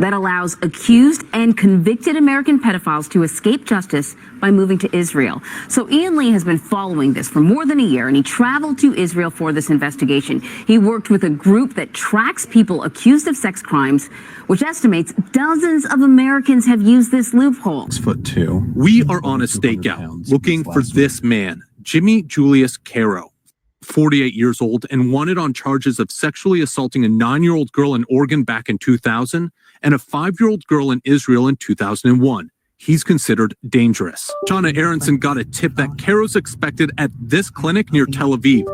that allows accused and convicted American pedophiles to escape justice by moving to Israel. So Ian Lee has been following this for more than a year, and he traveled to Israel for this investigation. He worked with a group that tracks people accused of sex crimes, which estimates dozens of Americans have used this loophole. 6'2". We are on a stakeout looking for this man, Jimmy Julius Caro, 48 years old and wanted on charges of sexually assaulting a 9-year-old girl in Oregon back in 2000 and a 5-year-old girl in Israel in 2001. He's considered dangerous. Shauna Aronson got a tip that Caro's expected at this clinic near Tel Aviv.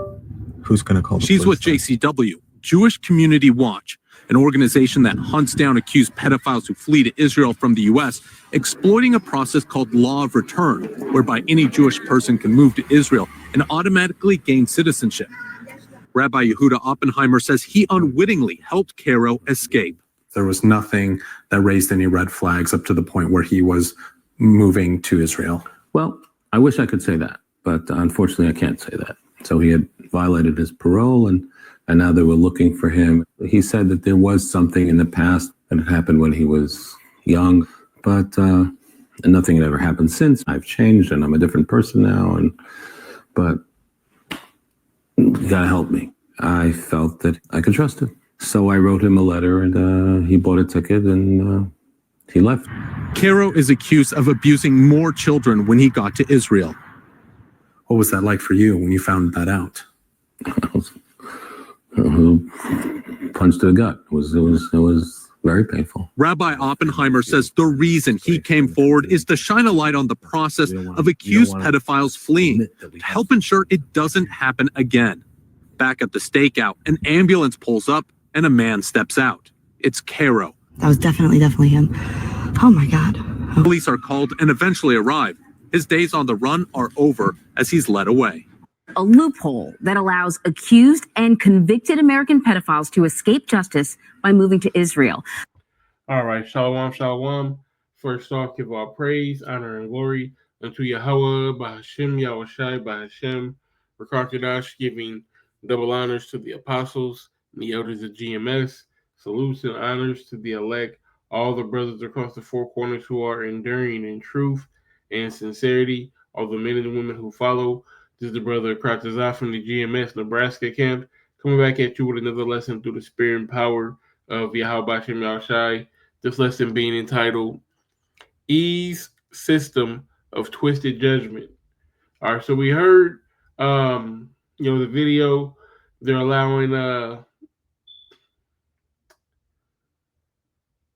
Who's going to call the She's police with JCW, Jewish Community Watch, an organization that hunts down accused pedophiles who flee to Israel from the U.S., exploiting a process called law of return, whereby any Jewish person can move to Israel and automatically gain citizenship. Rabbi Yehuda Oppenheimer says he unwittingly helped Caro escape. There was nothing that raised any red flags up to the point where he was moving to Israel. Well, I wish I could say that, but unfortunately I can't say that. So he had violated his parole and now they were looking for him. He said that there was something in the past that had happened when he was young, but nothing had ever happened since. I've changed and I'm a different person now, but you gotta help me. I felt that I could trust him. So I wrote him a letter and he bought a ticket and he left. Caro is accused of abusing more children when he got to Israel. What was that like for you when you found that out? Punch to the gut. It was very painful. Rabbi Oppenheimer says the reason he came forward is to shine a light on the process of accused pedophiles fleeing, to help ensure it doesn't happen again. Back at the stakeout, an ambulance pulls up and a man steps out. It's Caro. That was definitely him. Oh my God. Police are called and eventually arrive. His days on the run are over as he's led away. A loophole that allows accused and convicted American pedophiles to escape justice by moving to Israel. All right, shalom, shalom. First off, give all praise, honor, and glory unto Yahweh, Bahashem, Yahushai, Bahashem, Rakakadash, giving double honors to the apostles and the elders of GMS. Salutes and honors to the elect, all the brothers across the four corners who are enduring in truth and sincerity, all the men and women who follow. This is the brother Kratazah from the GMS Nebraska camp, coming back at you with another lesson through the spirit and power of Yahweh Bashem Yahushai. This lesson being entitled E's System of Twisted Judgment. All right, so we heard the video. They're allowing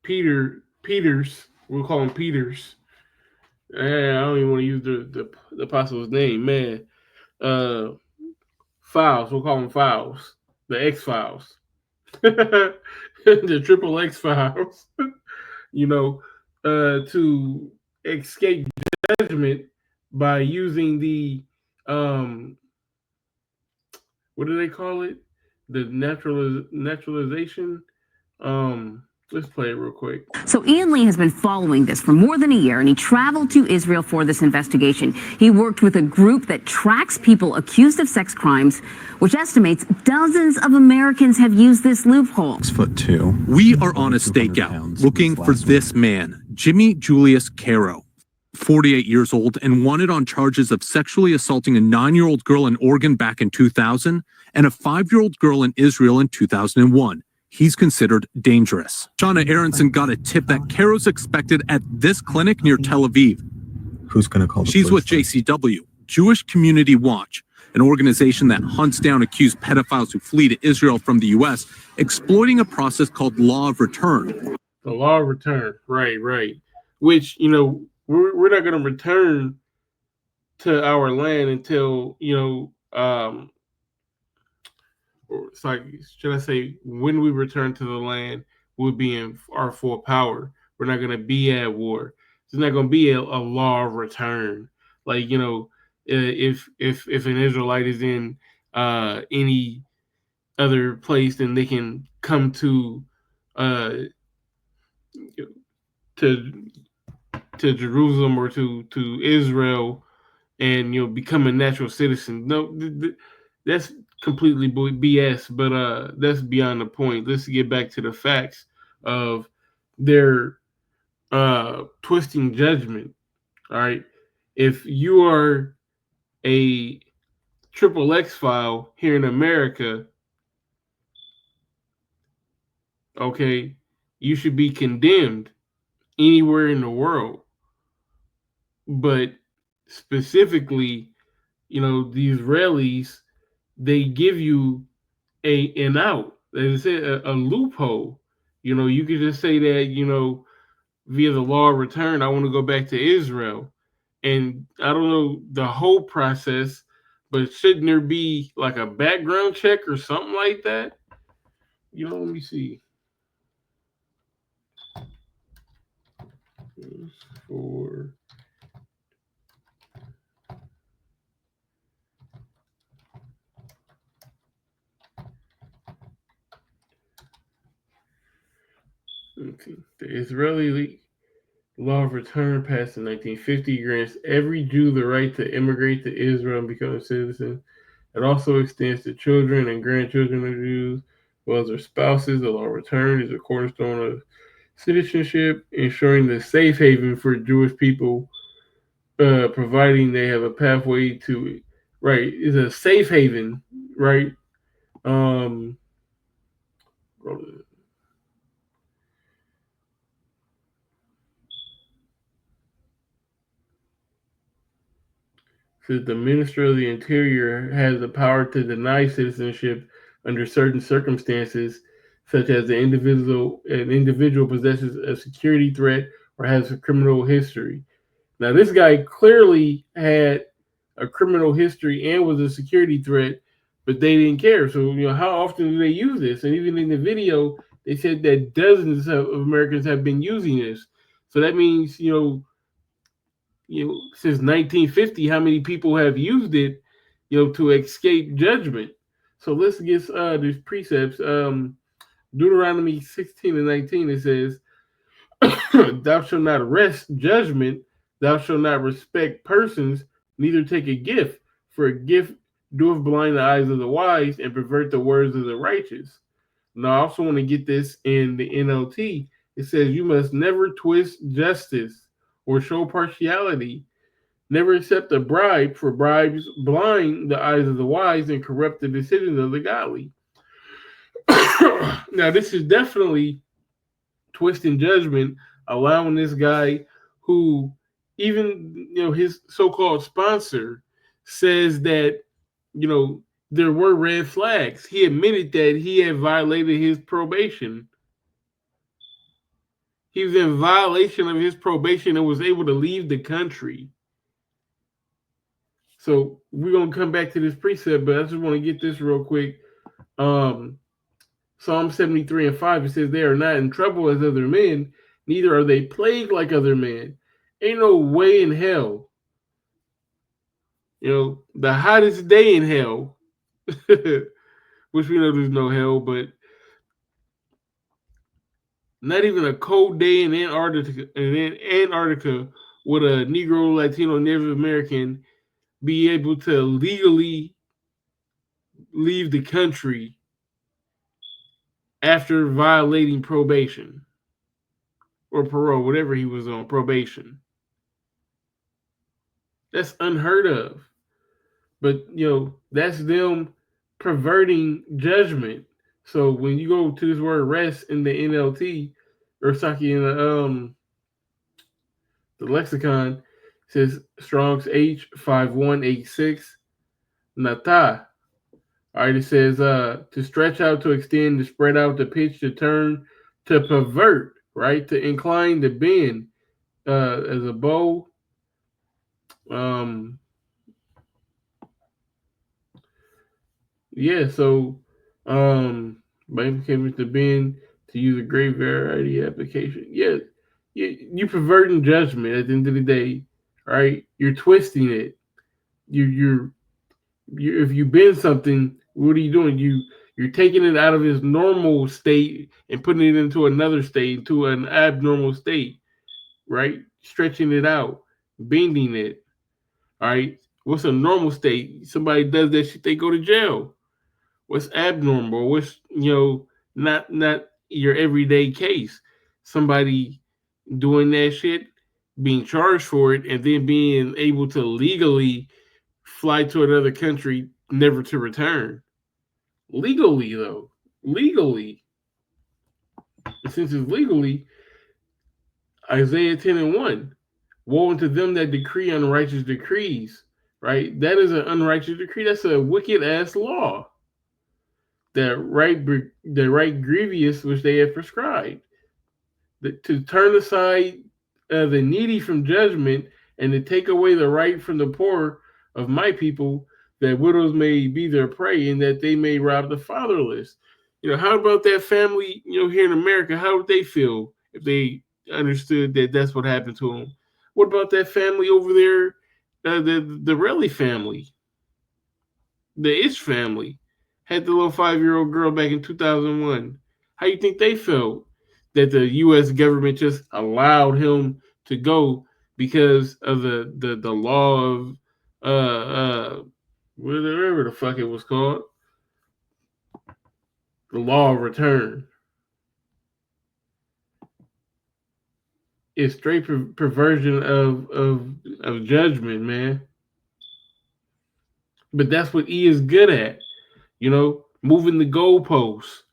Peters, we'll call him Peters. I don't even want to use the apostle's name, man. Files, we'll call them Files, the X-Files, the triple X-Files, to escape judgment by using the, what do they call it? The naturalization. Let's play it real quick. So Ian Lee has been following this for more than a year, and he traveled to Israel for this investigation. He worked with a group that tracks people accused of sex crimes, which estimates dozens of Americans have used this loophole. 6'2". We are on a stakeout looking for this man, Jimmy Julius Caro, 48 years old and wanted on charges of sexually assaulting a 9-year-old girl in Oregon back in 2000 and a 5-year-old girl in Israel in 2001. He's considered dangerous. Shauna Aronson got a tip that Caro's expected at this clinic near Tel Aviv. Who's going to call the She's police with JCW, Jewish Community Watch, an organization that hunts down accused pedophiles who flee to Israel from the U.S., exploiting a process called law of return. The law of return, right. Which, we're not going to return to our land until, or it's like, should I say, when we return to the land, we'll be in our full power. We're not going to be at war. There's not going to be a law of return. Like, if an Israelite is in any other place, then they can come to Jerusalem or to Israel and become a natural citizen. No, that's completely BS, but that's beyond the point. Let's get back to the facts of they're twisting judgment. All right. If you are a triple X file here in America, okay, you should be condemned anywhere in the world. But specifically, the Israelis, they give you an out. They say a loophole. You could just say that, via the law of return, I want to go back to Israel. And I don't know the whole process, but shouldn't there be like a background check or something like that? Let me see. For okay. The Israeli law of return passed in 1950 grants every Jew the right to immigrate to Israel and become a citizen. It also extends to children and grandchildren of Jews, as well as their spouses. The law of return is a cornerstone of citizenship, ensuring the safe haven for Jewish people, providing they have a pathway to it. Right, it's a safe haven, right? Says the Minister of the Interior has the power to deny citizenship under certain circumstances, such as an individual possesses a security threat or has a criminal history. Now, this guy clearly had a criminal history and was a security threat, but they didn't care. So, how often do they use this? And even in the video, they said that dozens of Americans have been using this. So that means, since 1950, how many people have used it, to escape judgment? So let's get these precepts. Deuteronomy 16:19, it says, "Thou shalt not arrest judgment, thou shalt not respect persons, neither take a gift, for a gift doeth blind the eyes of the wise and pervert the words of the righteous." Now, I also want to get this in the NLT. It says, "You must never twist justice or show partiality. Never accept a bribe, for bribes blind the eyes of the wise and corrupt the decisions of the godly." Now, this is definitely twisting judgment, allowing this guy who, even his so-called sponsor, says that there were red flags. He admitted that he had violated his probation. He was in violation of his probation and was able to leave the country. So we're going to come back to this precept, but I just want to get this real quick. Psalm 73:5, it says, "They are not in trouble as other men, neither are they plagued like other men." Ain't no way in hell. The hottest day in hell, which we know there's no hell, but not even a cold day in Antarctica would a Negro, Latino, Native American be able to legally leave the country after violating probation or parole, whatever he was on, probation. That's unheard of. But, that's them perverting judgment. So when you go to this word rest in the NLT, or Saki in the lexicon, it says Strong's H5186, nata. All right, it says to stretch out, to extend, to spread out, to pitch, to turn, to pervert, right? To incline, to bend, as a bow. Yeah, so by implication to bend, to use a great variety of application. Yeah, you perverting judgment at the end of the day, right? You're twisting it. You're if you bend something, what are you doing? You're taking it out of its normal state and putting it into another state, into an abnormal state, right? Stretching it out, bending it. All right. What's a normal state? Somebody does that shit, they go to jail. What's abnormal? What's not your everyday case? somebody doing that shit, being charged for it, and then being able to legally fly to another country, never to return. Legally, though. Legally. And since it's legally, Isaiah 10 and 1. Woe unto them that decree unrighteous decrees. Right? That is an unrighteous decree. That's a wicked ass law. That right grievous which they have prescribed. To turn aside the needy from judgment, and to take away the right from the poor of my people, that widows may be their prey, and that they may rob the fatherless. How about that family, here in America? How would they feel if they understood that that's what happened to them? What about that family over there, the Relly family, the Ish family, had the little 5-year-old girl back in 2001? How you think they felt that the U.S. government just allowed him to go because of the law of whatever the fuck it was called, the law of return? It's straight perversion of judgment, man. But that's what E is good at, moving the goalposts.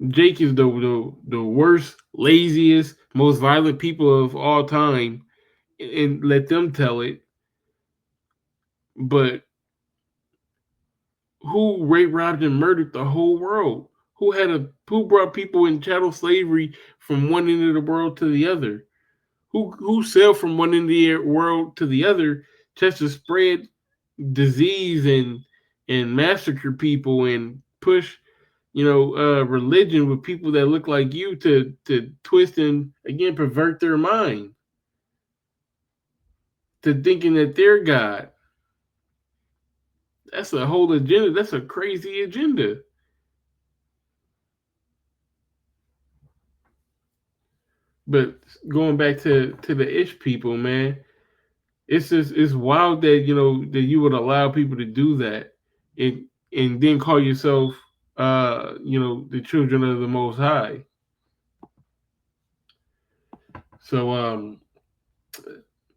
Jake is the worst, laziest, most violent people of all time, and let them tell it. But who raped, robbed, and murdered the whole world? Who brought people in chattel slavery from one end of the world to the other? Who sailed from one end of the world to the other just to spread disease and massacre people and push religion with people that look like you to twist and again pervert their mind to thinking that they're God? That's a whole agenda. That's a crazy agenda. But going back to the Ish people, man, it's wild that that you would allow people to do that and then call yourself the children of the Most High. So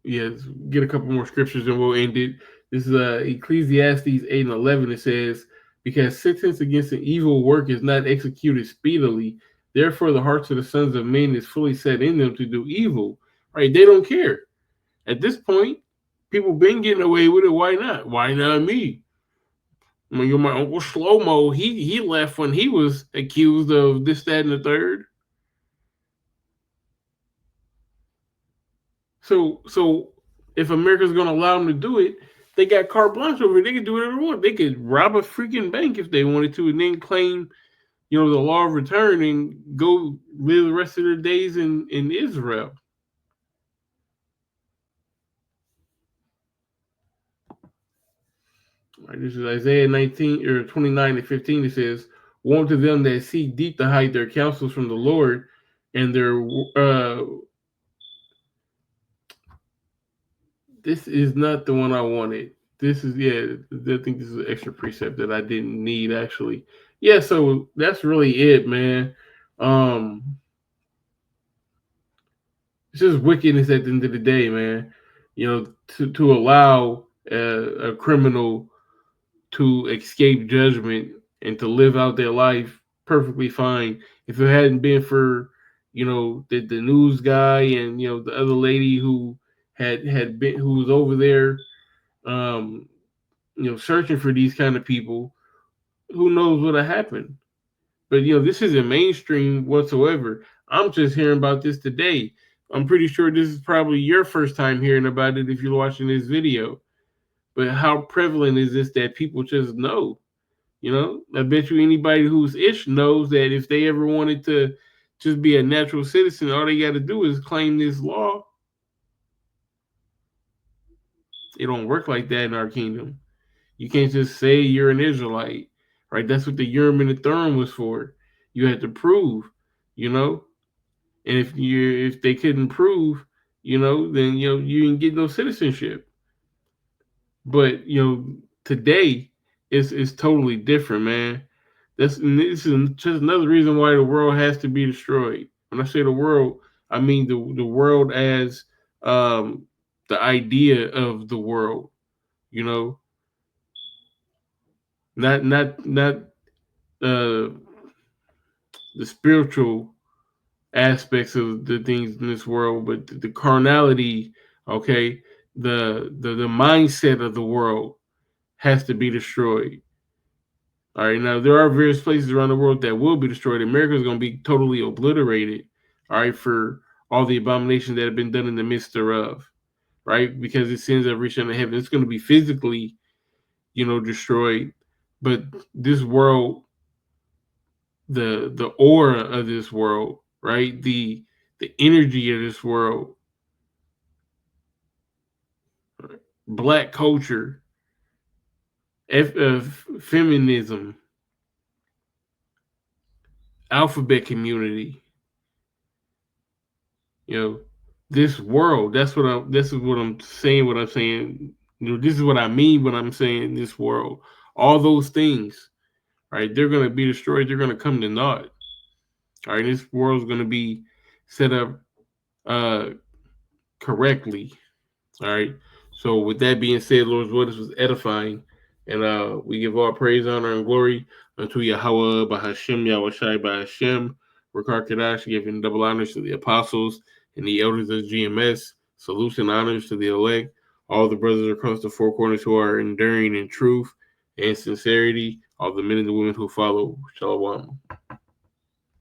get a couple more scriptures and we'll end it. This is Ecclesiastes 8 and 11. It says, because sentence against an evil work is not executed speedily, therefore the hearts of the sons of men is fully set in them to do evil. Right? They don't care. At this point, people been getting away with it. Why not? Why not me? I mean, my Uncle Shlomo, he left when he was accused of this, that, and the third. So if America's going to allow them to do it, they got carte blanche over it. They could do whatever they want. They could rob a freaking bank if they wanted to and then claim, the law of return and go live the rest of their days in Israel. Right, this is Isaiah 19 or 29 and 15. It says, woe to them that seek deep to hide their counsels from the Lord, and their this is not the one I wanted. This is I think this is an extra precept that I didn't need actually. Yeah, so that's really it, man. It's just wickedness at the end of the day, man. To allow a criminal to escape judgment and to live out their life perfectly fine. If it hadn't been for, the news guy and, the other lady who had been, who was over there, searching for these kind of people, who knows what had happened. But, this isn't mainstream whatsoever. I'm just hearing about this today. I'm pretty sure this is probably your first time hearing about it if you're watching this video. But how prevalent is this that people just know? I bet you anybody who's Ish knows that if they ever wanted to just be a natural citizen, all they got to do is claim this law. It don't work like that in our kingdom. You can't just say you're an Israelite, right? That's what the Urim and the Thummim was for. You had to prove, and if they couldn't prove, then you didn't get no citizenship. But today it's totally different, man. This is just another reason why the world has to be destroyed. When I say the world, I mean the world as the idea of the world. You know, not the spiritual aspects of the things in this world, but the carnality. Okay, the mindset of the world has to be destroyed. All right, now there are various places around the world that will be destroyed. America is going to be totally obliterated. All right, for all the abominations that have been done in the midst thereof. Right, because its sins have reached unto heaven. It's going to be physically, destroyed. But this world, the aura of this world, right, the energy of this world, black culture, feminism, alphabet community, this world. This is what I'm saying. What I'm saying. This is what I mean when I'm saying this world. All those things, right? They're gonna be destroyed. They're gonna come to naught. All right, this world's gonna be set up correctly. All right. So with that being said, Lord's word was edifying, and we give all praise, honor, and glory unto Yahweh, Bahashem, Yahushai, Bahashem, Rakar Kadash, giving double honors to the apostles and the elders of GMS. Salutes and honors to the elect, all the brothers across the four corners who are enduring in truth and sincerity, all the men and the women who follow. Shalom.